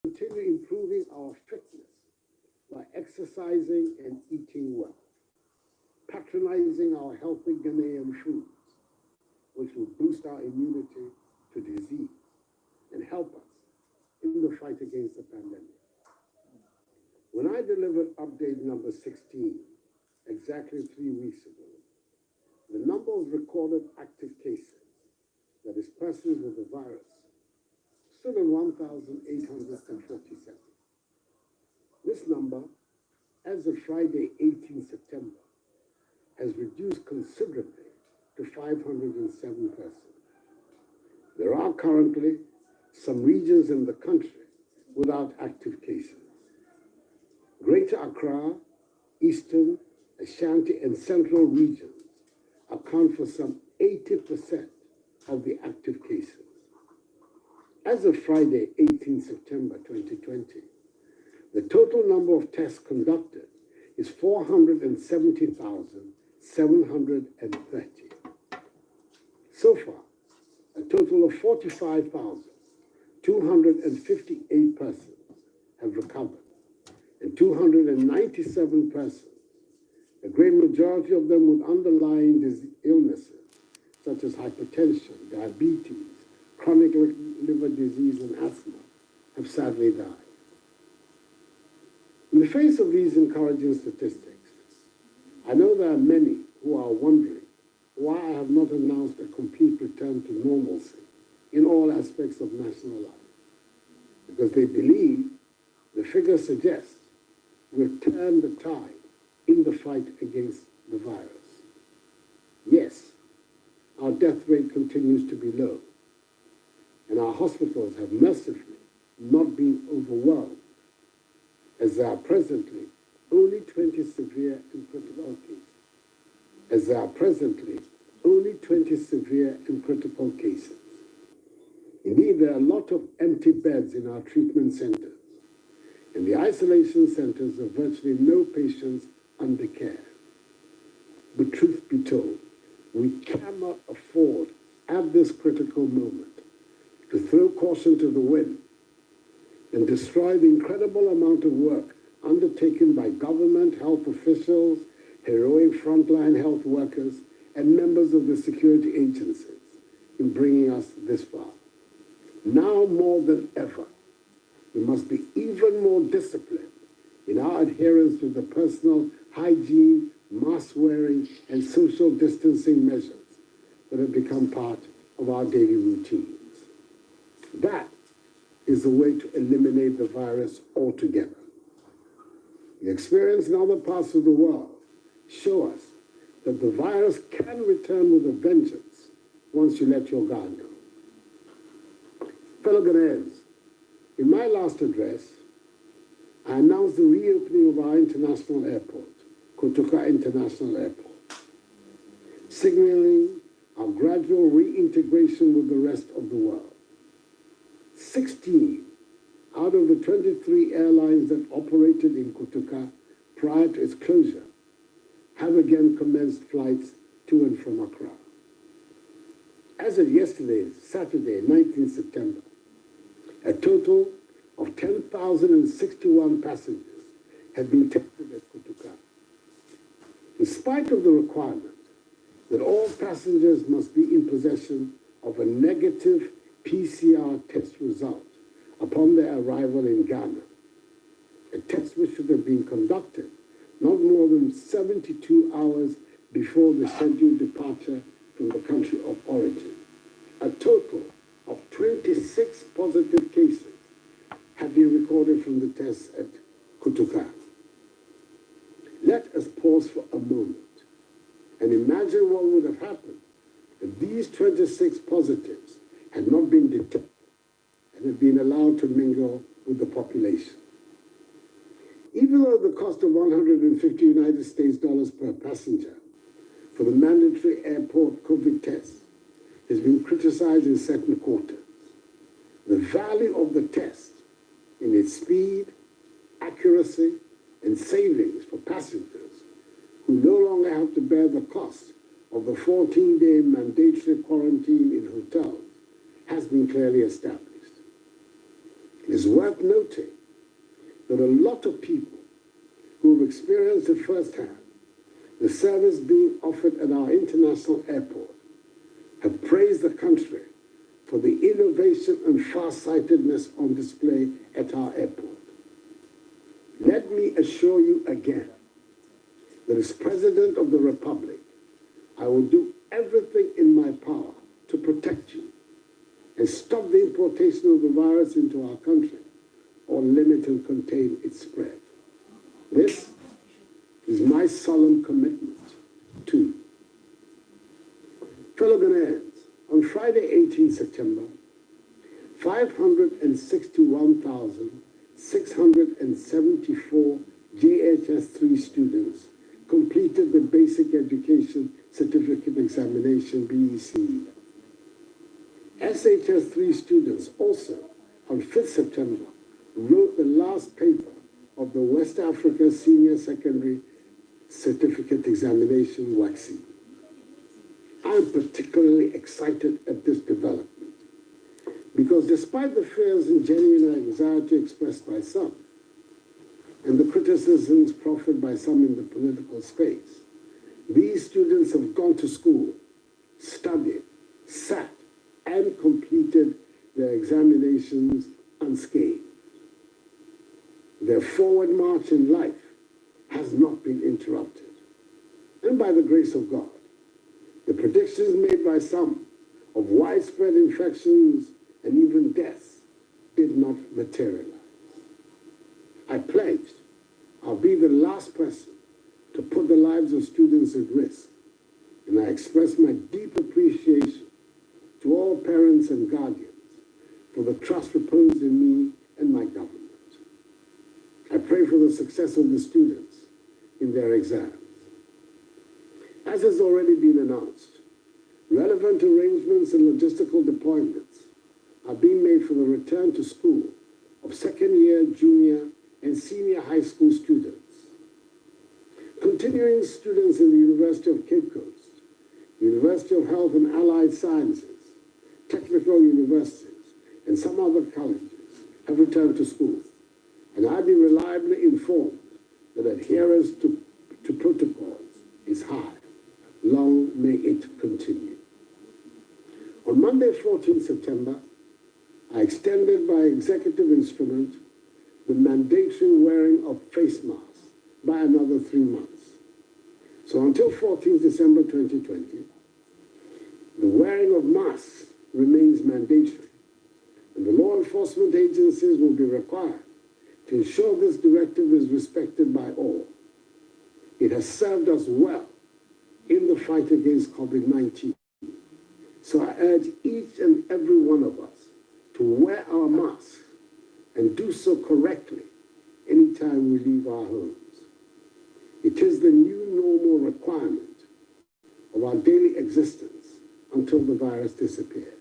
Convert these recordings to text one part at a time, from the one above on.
continue improving our fitness by exercising and eating well, patronizing our healthy Ghanaian foods, which will boost our immunity to disease and help us in the fight against the pandemic. When I delivered update number 16, exactly 3 weeks ago, the number of recorded active cases, that is persons with the virus, stood at 1,847. This number, as of Friday, 18 September, has reduced considerably to 507 persons. There are currently some regions in the country without active cases. Greater Accra, Eastern, Ashanti, and Central regions account for some 80% of the active cases. As of Friday, 18 September 2020, the total number of tests conducted is 470,730. So far, a total of 45,258 persons have recovered, and 297 persons, a great majority of them with underlying illnesses such as hypertension, diabetes, chronic liver disease, and asthma, have sadly died. In the face of these encouraging statistics, I know there are many who are wondering why I have not announced a complete return to normalcy in all aspects of national life, because they believe the figures suggest we've turned the tide in the fight against the virus. Yes, our death rate continues to be low, and our hospitals have mercifully not been overwhelmed, as there are presently only 20 severe and critical cases. Indeed, there are a lot of empty beds in our treatment centers. In the isolation centers, there are virtually no patients under care. But truth be told, we cannot afford at this critical moment to throw caution to the wind and destroy the incredible amount of work undertaken by government, health officials, heroic frontline health workers, and members of the security agencies in bringing us this far. Now more than ever, we must be even more disciplined in our adherence to the personal hygiene, mask wearing, and social distancing measures that have become part of our daily routines. That is the way to eliminate the virus altogether. The experience in other parts of the world show us that the virus can return with a vengeance once you let your guard down. Fellow Ghanaians, in my last address, I announced the reopening of our international airport, Kotoka International Airport, signaling our gradual reintegration with the rest of the world. 16 out of the 23 airlines that operated in Kotoka prior to its closure have again commenced flights to and from Accra. As of yesterday, Saturday, 19 September, a total of 10,061 passengers have been tested at Kotoka. In spite of the requirement that all passengers must be in possession of a negative PCR test result upon their arrival in Ghana, a test which should have been conducted not more than 72 hours before the scheduled departure from the country of origin. A total of 26 positive cases have been recorded from the tests at Kotoka. Let us pause for a moment and imagine what would have happened if these 26 positives had not been detected and had been allowed to mingle with the population. Even though the cost of 150 United States dollars per passenger for the mandatory airport COVID test has been criticized in certain quarters, the value of the test in its speed, accuracy, and savings for passengers who no longer have to bear the cost of the 14-day mandatory quarantine in hotels has been clearly established. It is worth noting that a lot of people who have experienced it firsthand, the service being offered at our international airport, have praised the country for the innovation and far-sightedness on display at our airport. Let me assure you again that as President of the Republic, I will do everything in my power to protect you and stop the importation of the virus into our country or limit and contain its spread. This is my solemn commitment to you. Fellow Ghanaians, on Friday, 18 September, 561,674 JHS3 students completed the Basic Education Certificate Examination, BECE. SHS3 students also, on 5th September, wrote the last paper of the West Africa Senior Secondary Certificate Examination, WACSE. I am particularly excited at this development because despite the fears and genuine anxiety expressed by some and the criticisms proffered by some in the political space, these students have gone to school, studied, sat, and completed their examinations unscathed. Their forward march in life has not been interrupted. And by the grace of God, the predictions made by some of widespread infections and even deaths did not materialize. I pledged I'll be the last person to put the lives of students at risk, and I express my deep appreciation to all parents and guardians for the trust reposed in me and my government. I pray for the success of the students in their exams. As has already been announced, relevant arrangements and logistical deployments are being made for the return to school of second-year, junior, and senior high school students. Continuing students in the University of Cape Coast, University of Health and Allied Sciences, technical universities, and some other colleges have returned to school, and I've been reliably informed that adherence to protocols is high. Long may it continue. On Monday, 14 September, I extended by executive instrument the mandatory wearing of face masks by another 3 months. So until 14 December 2020, the wearing of masks remains mandatory, and the law enforcement agencies will be required to ensure this directive is respected by all. It has served us well in the fight against COVID-19. So I urge each and every one of us to wear our masks and do so correctly anytime we leave our homes. It is the new normal requirement of our daily existence until the virus disappears.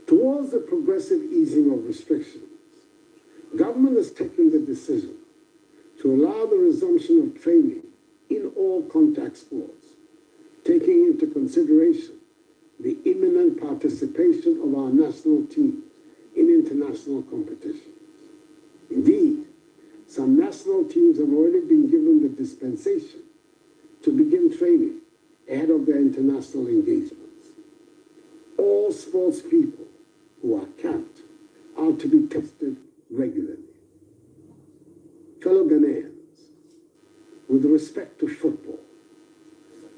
Towards the progressive easing of restrictions, government has taken the decision to allow the resumption of training in all contact sports, taking into consideration the imminent participation of our national teams in international competitions. Indeed, some national teams have already been given the dispensation to begin training ahead of their international engagements. All sports people who are camped are to be tested regularly. Fellow Ghanaians, with respect to football,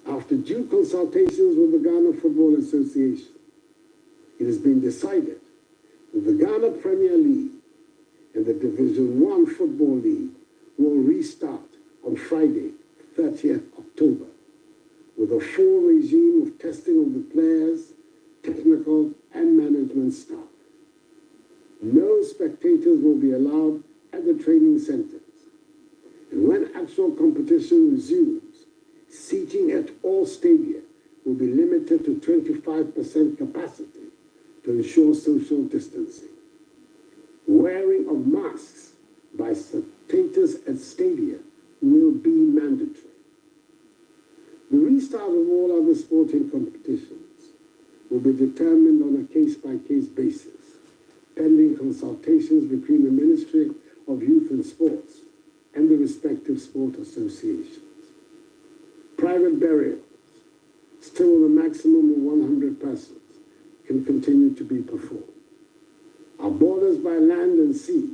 after due consultations with the Ghana Football Association, it has been decided that the Ghana Premier League and the Division I Football League will restart on Friday, 30th October, with a full regime of testing of the players, technical and management staff. No spectators will be allowed at the training centers. And when actual competition resumes, seating at all stadia will be limited to 25% capacity to ensure social distancing. Wearing of masks by spectators at stadia will be mandatory. The restart of all other sporting competitions will be determined on a case-by-case basis, pending consultations between the Ministry of Youth and Sports and the respective sport associations. Private burials, still the maximum of 100 persons, can continue to be performed. Our borders by land and sea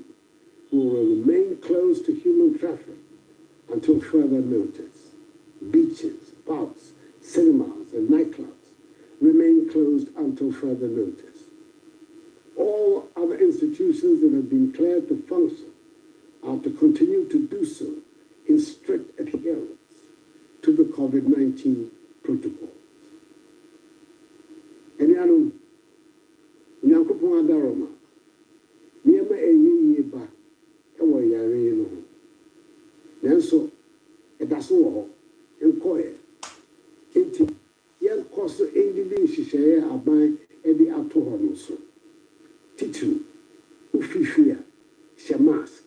will remain closed to human traffic until further notice. Beaches, pubs, cinemas, and nightclubs remain closed until further notice. All other institutions that have been declared to function are to continue to do so in strict adherence to the COVID-19 protocol. Enyano, Nyankopon adaroma, niyama eyiye ba, ewo yare no. Nanso, edaso wo, enkoye, enti, yen koso endidi nhyehyeye aban edi ato ho no so. Titiri, ufifia, hyɛ mask,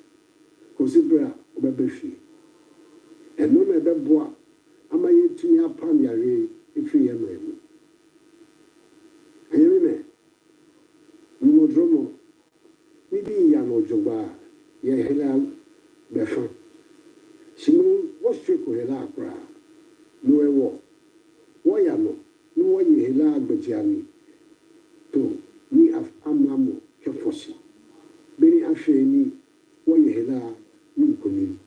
kosi bra obɛbɛhwie. Ɛno na ɛbɛboa ama yɛtumi apam yare efiri yɛn mu. Anyame mmodromo, nibi ya no jogba, ye hela befa. Simu woswe ko hela akra, no ewo. Wo ya no wo ye hela agbajiani. To ni amamo kefosi. Beni ahwe ni wo ye hela ni nkoni.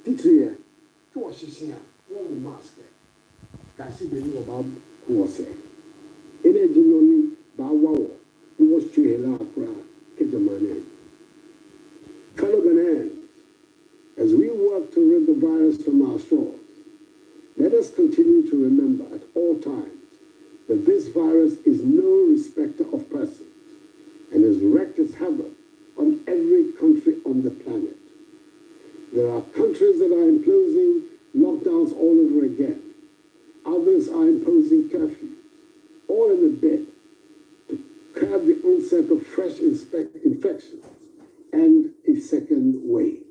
Titire to wasisia wo mask. Kasi beni oba ko se. Energy noni ba wawo ni wo swe hela akra ke jamane. Fellow Ghanaians, as we work to rid the virus from our shores, let us continue to remember at all times that this virus is no respecter of persons and has wreaked its havoc on every country on the planet. There are countries that are imposing lockdowns all over again. Others are imposing curfews, all in a bid to curb the onset of fresh infections and a second wave.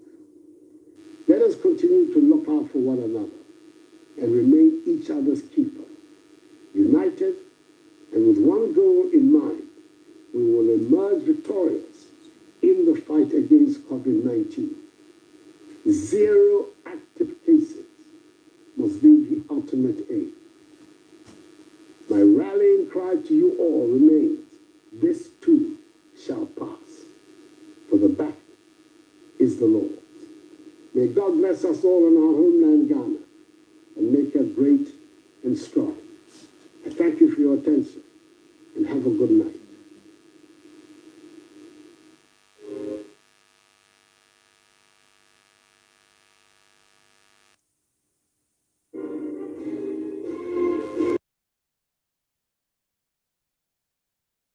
Let us continue to look out for one another and remain each other's keeper. United and with one goal in mind, we will emerge victorious in the fight against COVID-19. Zero active cases must be the ultimate aim. My rallying cry to you all remains, this too shall pass, for the battle is the Lord's. May God bless us all in our homeland, Ghana, and make us great and strong. I thank you for your attention, and have a good night.